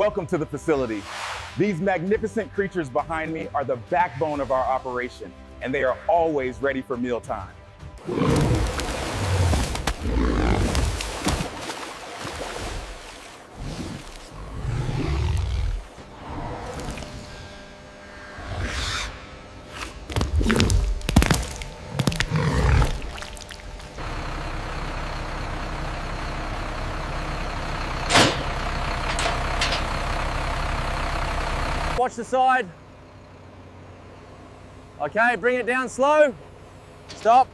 Welcome to the facility. These magnificent creatures behind me are the backbone of our operation, and they are always ready for mealtime. Watch the side. Okay, bring it down slow. Stop.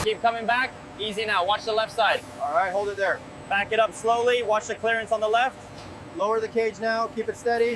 Keep coming back. Easy now. Watch the left side. All right, hold it there. Back it up slowly. Watch the clearance on the left. Lower the cage now, keep it steady.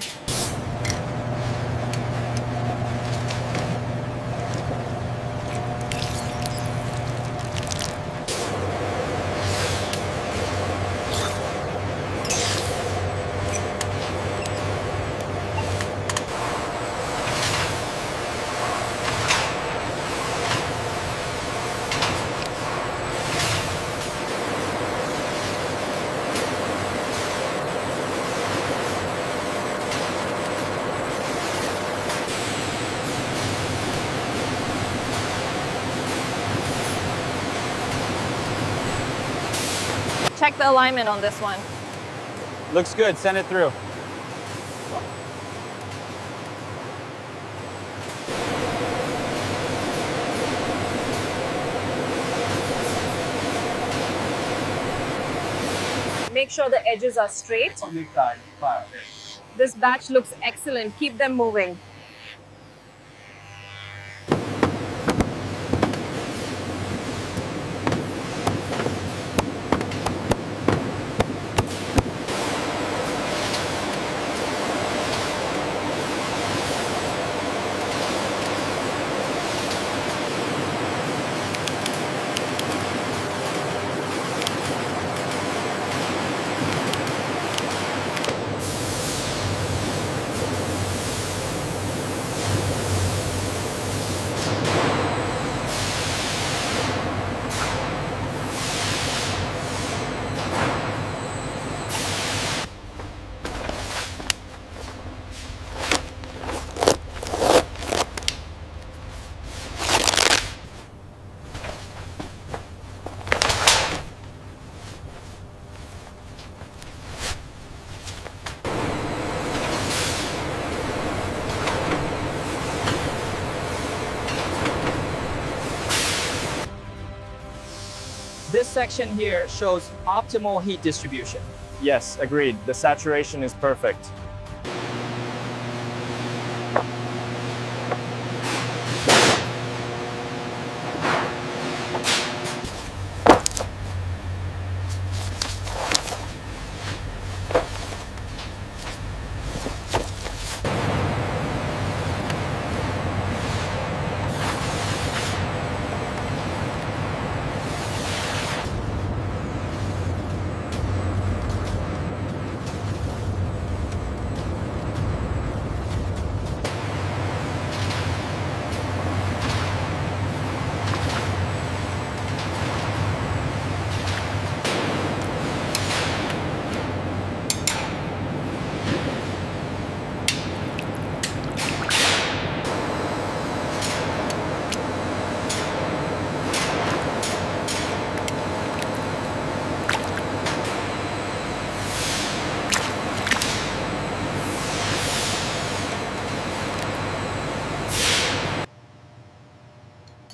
Check the alignment on this one. Looks good. Send it through. Make sure the edges are straight. This batch looks excellent. Keep them moving. This section here shows optimal heat distribution. Yes, agreed. The saturation is perfect.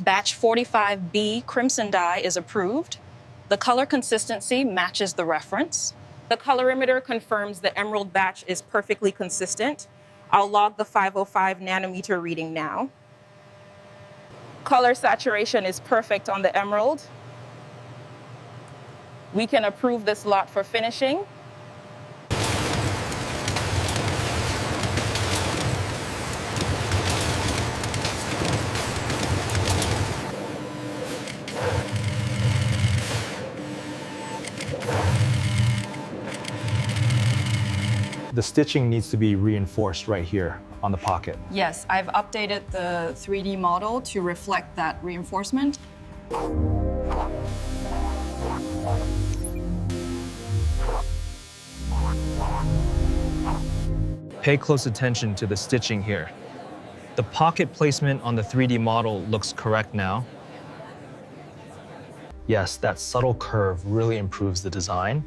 Batch 45B crimson dye is approved. The color consistency matches the reference. The colorimeter confirms the emerald batch is perfectly consistent. I'll log the 505 nanometer reading now. Color saturation is perfect on the emerald. We can approve this lot for finishing. The stitching needs to be reinforced right here on the pocket. Yes, I've updated the 3D model to reflect that reinforcement. Pay close attention to the stitching here. The pocket placement on the 3D model looks correct now. Yes, that subtle curve really improves the design.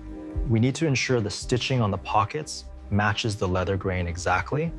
We need to ensure the stitching on the pockets matches the leather grain exactly.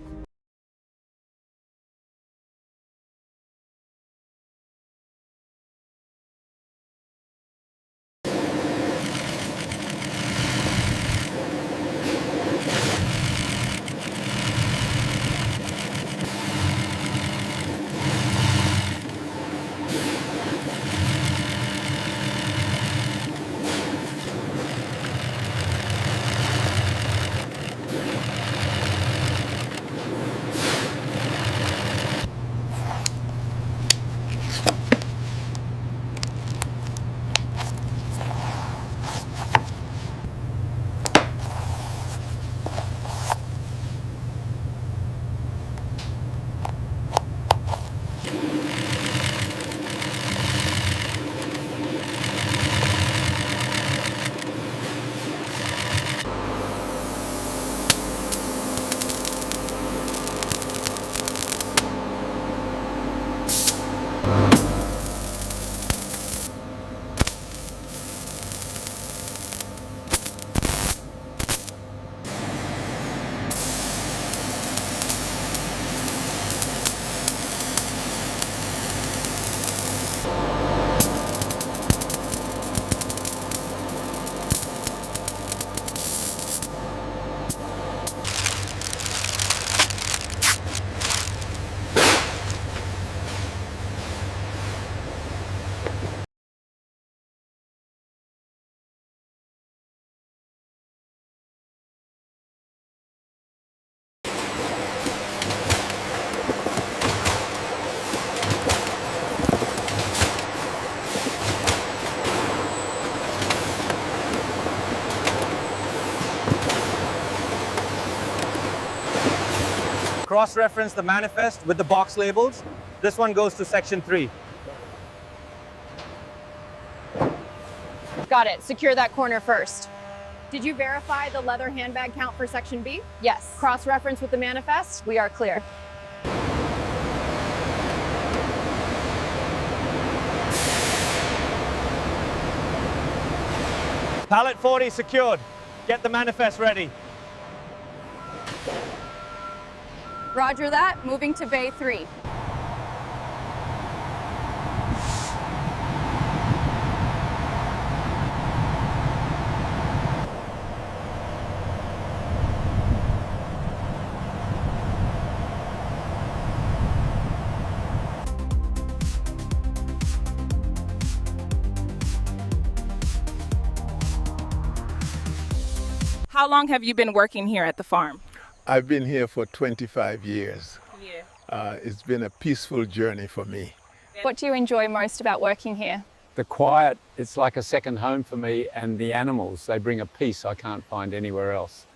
Cross-reference the manifest with the box labels. This one goes to section 3. Got it. Secure that corner first. Did you verify the leather handbag count for section B? Yes. Cross-reference with the manifest? We are clear. Pallet 40 secured. Get the manifest ready. Roger that. Moving to bay 3. How long have you been working here at the farm? I've been here for 25 years. It's been a peaceful journey for me. What do you enjoy most about working here? The quiet, it's like a second home for me, and the animals, they bring a peace I can't find anywhere else.